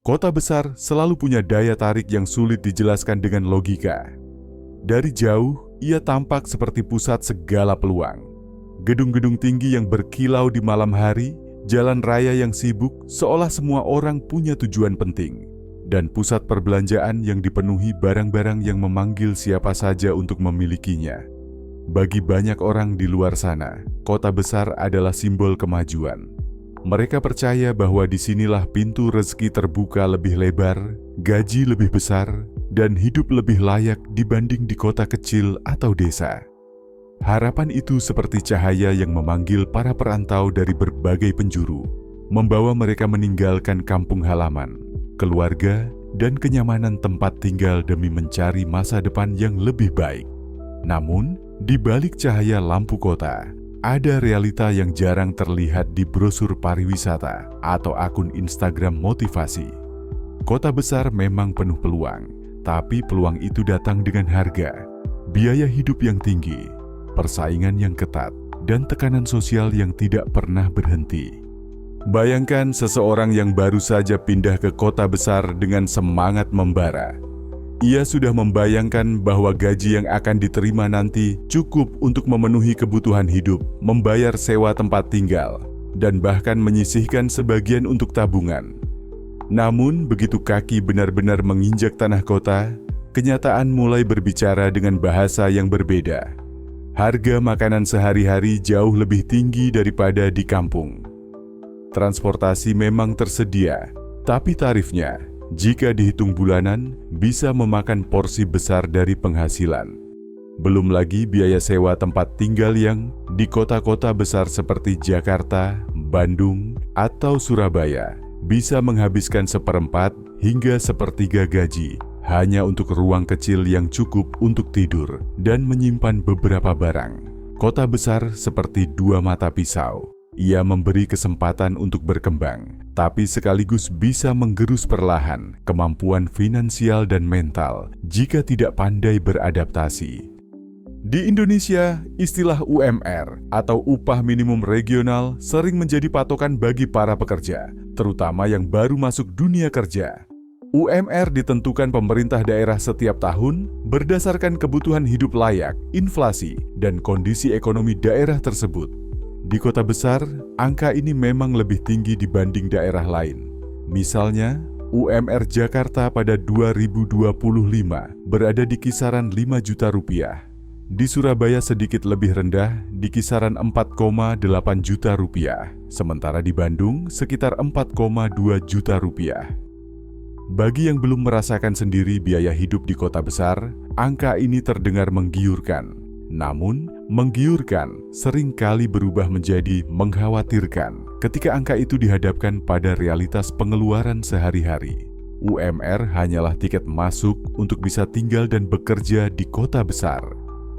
Kota besar selalu punya daya tarik yang sulit dijelaskan dengan logika. Dari jauh, ia tampak seperti pusat segala peluang. Gedung-gedung tinggi yang berkilau di malam hari, jalan raya yang sibuk seolah semua orang punya tujuan penting, dan pusat perbelanjaan yang dipenuhi barang-barang yang memanggil siapa saja untuk memilikinya. Bagi banyak orang di luar sana, kota besar adalah simbol kemajuan. Mereka percaya bahwa disinilah pintu rezeki terbuka lebih lebar, gaji lebih besar, dan hidup lebih layak dibanding di kota kecil atau desa. Harapan itu seperti cahaya yang memanggil para perantau dari berbagai penjuru, membawa mereka meninggalkan kampung halaman, keluarga, dan kenyamanan tempat tinggal demi mencari masa depan yang lebih baik. Namun, di balik cahaya lampu kota, ada realita yang jarang terlihat di brosur pariwisata atau akun Instagram motivasi. Kota besar memang penuh peluang, tapi peluang itu datang dengan harga, biaya hidup yang tinggi, persaingan yang ketat, dan tekanan sosial yang tidak pernah berhenti. Bayangkan seseorang yang baru saja pindah ke kota besar dengan semangat membara. Ia sudah membayangkan bahwa gaji yang akan diterima nanti cukup untuk memenuhi kebutuhan hidup, membayar sewa tempat tinggal, dan bahkan menyisihkan sebagian untuk tabungan. Namun, begitu kaki benar-benar menginjak tanah kota, kenyataan mulai berbicara dengan bahasa yang berbeda. Harga makanan sehari-hari jauh lebih tinggi daripada di kampung. Transportasi memang tersedia, tapi tarifnya, jika dihitung bulanan, bisa memakan porsi besar dari penghasilan. Belum lagi biaya sewa tempat tinggal yang di kota-kota besar seperti Jakarta, Bandung, atau Surabaya bisa menghabiskan seperempat hingga sepertiga gaji hanya untuk ruang kecil yang cukup untuk tidur dan menyimpan beberapa barang. Kota besar seperti dua mata pisau. Ia memberi kesempatan untuk berkembang, tapi sekaligus bisa menggerus perlahan kemampuan finansial dan mental jika tidak pandai beradaptasi. Di Indonesia, istilah UMR atau upah minimum regional sering menjadi patokan bagi para pekerja, terutama yang baru masuk dunia kerja. UMR ditentukan pemerintah daerah setiap tahun berdasarkan kebutuhan hidup layak, inflasi, dan kondisi ekonomi daerah tersebut. Di kota besar, angka ini memang lebih tinggi dibanding daerah lain. Misalnya, UMR Jakarta pada 2025 berada di kisaran 5 juta rupiah. Di Surabaya sedikit lebih rendah, di kisaran 4,8 juta rupiah, sementara di Bandung sekitar 4,2 juta rupiah. Bagi yang belum merasakan sendiri biaya hidup di kota besar, angka ini terdengar menggiurkan. Namun, menggiurkan seringkali berubah menjadi mengkhawatirkan ketika angka itu dihadapkan pada realitas pengeluaran sehari-hari. UMR hanyalah tiket masuk untuk bisa tinggal dan bekerja di kota besar.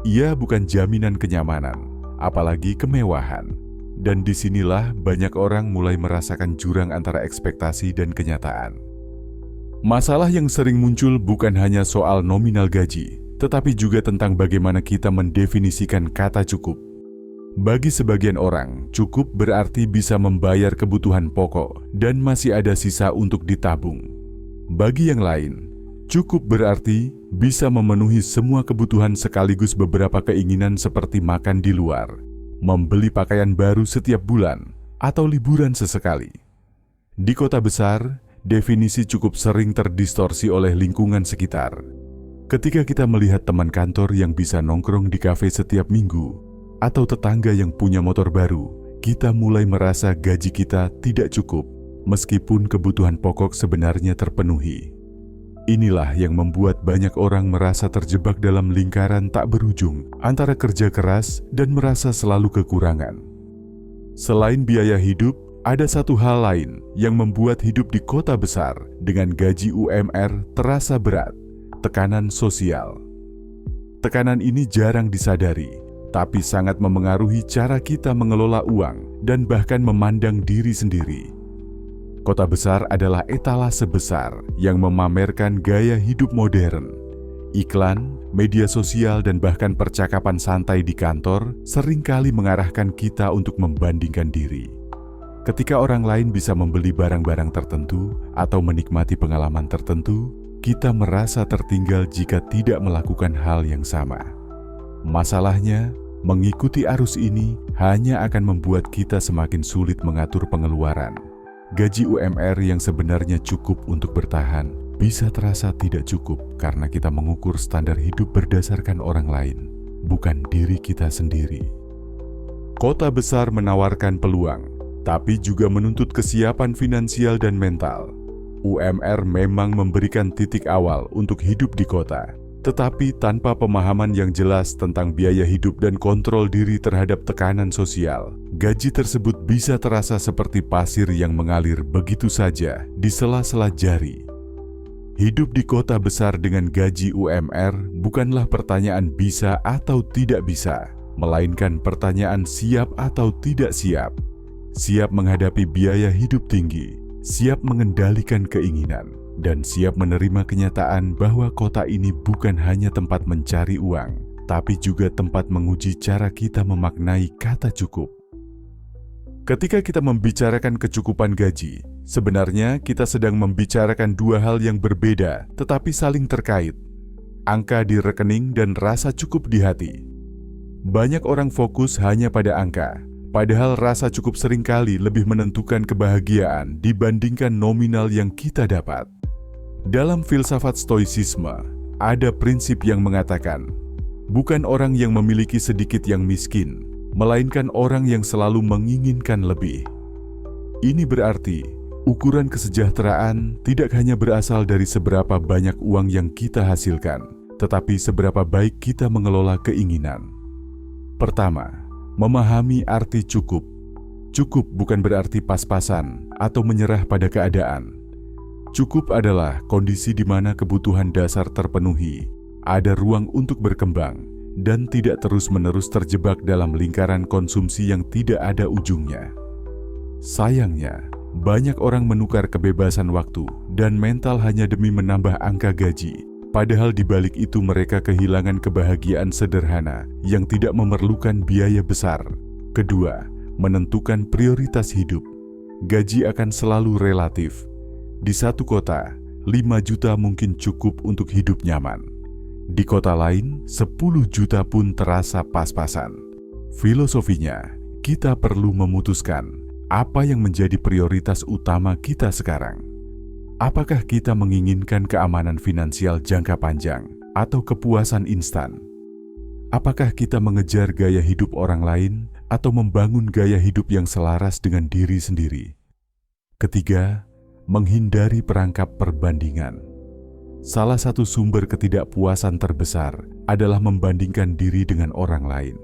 Ia bukan jaminan kenyamanan, apalagi kemewahan. Dan disinilah banyak orang mulai merasakan jurang antara ekspektasi dan kenyataan. Masalah yang sering muncul bukan hanya soal nominal gaji, tetapi juga tentang bagaimana kita mendefinisikan kata cukup. Bagi sebagian orang, cukup berarti bisa membayar kebutuhan pokok dan masih ada sisa untuk ditabung. Bagi yang lain, cukup berarti bisa memenuhi semua kebutuhan sekaligus beberapa keinginan seperti makan di luar, membeli pakaian baru setiap bulan, atau liburan sesekali. Di kota besar, definisi cukup sering terdistorsi oleh lingkungan sekitar. Ketika kita melihat teman kantor yang bisa nongkrong di kafe setiap minggu, atau tetangga yang punya motor baru, kita mulai merasa gaji kita tidak cukup, meskipun kebutuhan pokok sebenarnya terpenuhi. Inilah yang membuat banyak orang merasa terjebak dalam lingkaran tak berujung antara kerja keras dan merasa selalu kekurangan. Selain biaya hidup, ada satu hal lain yang membuat hidup di kota besar dengan gaji UMR terasa berat. Tekanan sosial. Tekanan ini jarang disadari, tapi sangat memengaruhi cara kita mengelola uang dan bahkan memandang diri sendiri. Kota besar adalah etalase besar yang memamerkan gaya hidup modern. Iklan, media sosial, dan bahkan percakapan santai di kantor seringkali mengarahkan kita untuk membandingkan diri. Ketika orang lain bisa membeli barang-barang tertentu atau menikmati pengalaman tertentu, kita merasa tertinggal jika tidak melakukan hal yang sama. Masalahnya, mengikuti arus ini hanya akan membuat kita semakin sulit mengatur pengeluaran. Gaji UMR yang sebenarnya cukup untuk bertahan bisa terasa tidak cukup karena kita mengukur standar hidup berdasarkan orang lain, bukan diri kita sendiri. Kota besar menawarkan peluang, tapi juga menuntut kesiapan finansial dan mental. UMR memang memberikan titik awal untuk hidup di kota, tetapi tanpa pemahaman yang jelas tentang biaya hidup dan kontrol diri terhadap tekanan sosial, gaji tersebut bisa terasa seperti pasir yang mengalir begitu saja di sela-sela jari. Hidup di kota besar dengan gaji UMR bukanlah pertanyaan bisa atau tidak bisa, melainkan pertanyaan siap atau tidak siap. Siap menghadapi biaya hidup tinggi, siap mengendalikan keinginan, dan siap menerima kenyataan bahwa kota ini bukan hanya tempat mencari uang, tapi juga tempat menguji cara kita memaknai kata cukup. Ketika kita membicarakan kecukupan gaji, sebenarnya kita sedang membicarakan dua hal yang berbeda tetapi saling terkait. Angka di rekening dan rasa cukup di hati. Banyak orang fokus hanya pada angka, padahal rasa cukup seringkali lebih menentukan kebahagiaan dibandingkan nominal yang kita dapat. Dalam filsafat stoicisme, ada prinsip yang mengatakan, bukan orang yang memiliki sedikit yang miskin, melainkan orang yang selalu menginginkan lebih. Ini berarti, ukuran kesejahteraan tidak hanya berasal dari seberapa banyak uang yang kita hasilkan, tetapi seberapa baik kita mengelola keinginan. Pertama, memahami arti cukup. Cukup bukan berarti pas-pasan atau menyerah pada keadaan. Cukup adalah kondisi di mana kebutuhan dasar terpenuhi, ada ruang untuk berkembang, dan tidak terus-menerus terjebak dalam lingkaran konsumsi yang tidak ada ujungnya. Sayangnya, banyak orang menukar kebebasan waktu dan mental hanya demi menambah angka gaji, padahal di balik itu mereka kehilangan kebahagiaan sederhana yang tidak memerlukan biaya besar. Kedua, menentukan prioritas hidup. Gaji akan selalu relatif. Di satu kota, 5 juta mungkin cukup untuk hidup nyaman. Di kota lain, 10 juta pun terasa pas-pasan. Filosofinya, kita perlu memutuskan apa yang menjadi prioritas utama kita sekarang. Apakah kita menginginkan keamanan finansial jangka panjang atau kepuasan instan? Apakah kita mengejar gaya hidup orang lain atau membangun gaya hidup yang selaras dengan diri sendiri? Ketiga, menghindari perangkap perbandingan. Salah satu sumber ketidakpuasan terbesar adalah membandingkan diri dengan orang lain.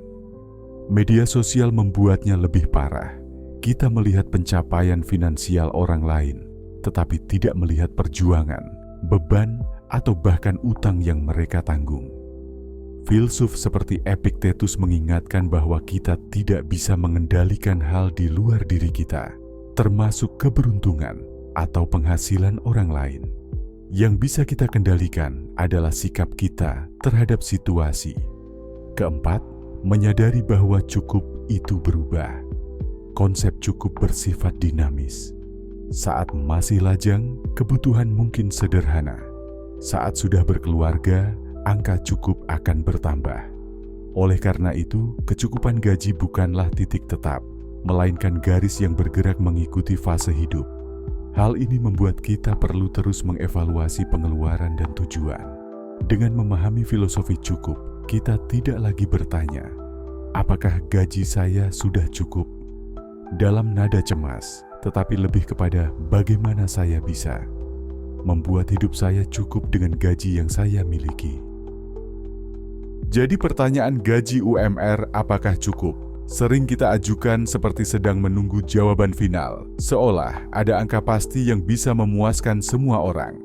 Media sosial membuatnya lebih parah. Kita melihat pencapaian finansial orang lain, tetapi tidak melihat perjuangan, beban, atau bahkan utang yang mereka tanggung. Filsuf seperti Epictetus mengingatkan bahwa kita tidak bisa mengendalikan hal di luar diri kita, termasuk keberuntungan atau penghasilan orang lain. Yang bisa kita kendalikan adalah sikap kita terhadap situasi. Keempat, menyadari bahwa cukup itu berubah. Konsep cukup bersifat dinamis. Saat masih lajang, kebutuhan mungkin sederhana. Saat sudah berkeluarga, angka cukup akan bertambah. Oleh karena itu, kecukupan gaji bukanlah titik tetap, melainkan garis yang bergerak mengikuti fase hidup. Hal ini membuat kita perlu terus mengevaluasi pengeluaran dan tujuan. Dengan memahami filosofi cukup, kita tidak lagi bertanya, apakah gaji saya sudah cukup? Dalam nada cemas, tetapi lebih kepada bagaimana saya bisa membuat hidup saya cukup dengan gaji yang saya miliki. Jadi pertanyaan gaji UMR apakah cukup? Sering kita ajukan seperti sedang menunggu jawaban final, seolah ada angka pasti yang bisa memuaskan semua orang.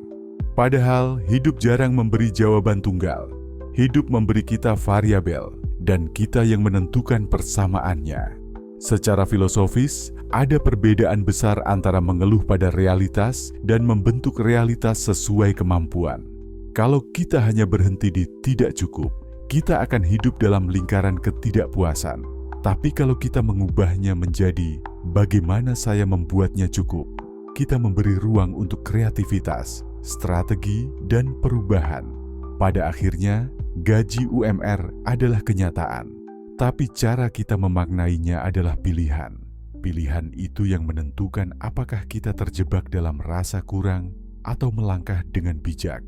Padahal hidup jarang memberi jawaban tunggal. Hidup memberi kita variabel, dan kita yang menentukan persamaannya. Secara filosofis, ada perbedaan besar antara mengeluh pada realitas dan membentuk realitas sesuai kemampuan. Kalau kita hanya berhenti di tidak cukup, kita akan hidup dalam lingkaran ketidakpuasan. Tapi kalau kita mengubahnya menjadi Bagaimana saya membuatnya cukup? Kita memberi ruang untuk kreativitas, strategi, dan perubahan. Pada akhirnya, gaji UMR adalah kenyataan, tapi cara kita memaknainya adalah pilihan. Pilihan itu yang menentukan apakah kita terjebak dalam rasa kurang atau melangkah dengan bijak,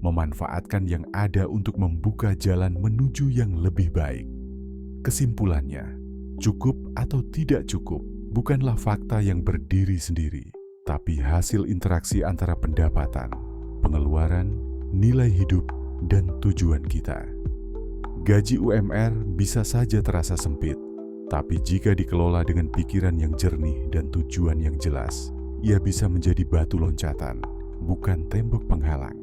memanfaatkan yang ada untuk membuka jalan menuju yang lebih baik. Kesimpulannya, cukup atau tidak cukup bukanlah fakta yang berdiri sendiri, tapi hasil interaksi antara pendapatan, pengeluaran, nilai hidup, dan tujuan kita. Gaji UMR bisa saja terasa sempit, tapi jika dikelola dengan pikiran yang jernih dan tujuan yang jelas, ia bisa menjadi batu loncatan, bukan tembok penghalang.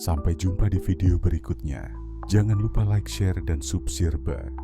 Sampai jumpa di video berikutnya. Jangan lupa like, share, dan subscribe.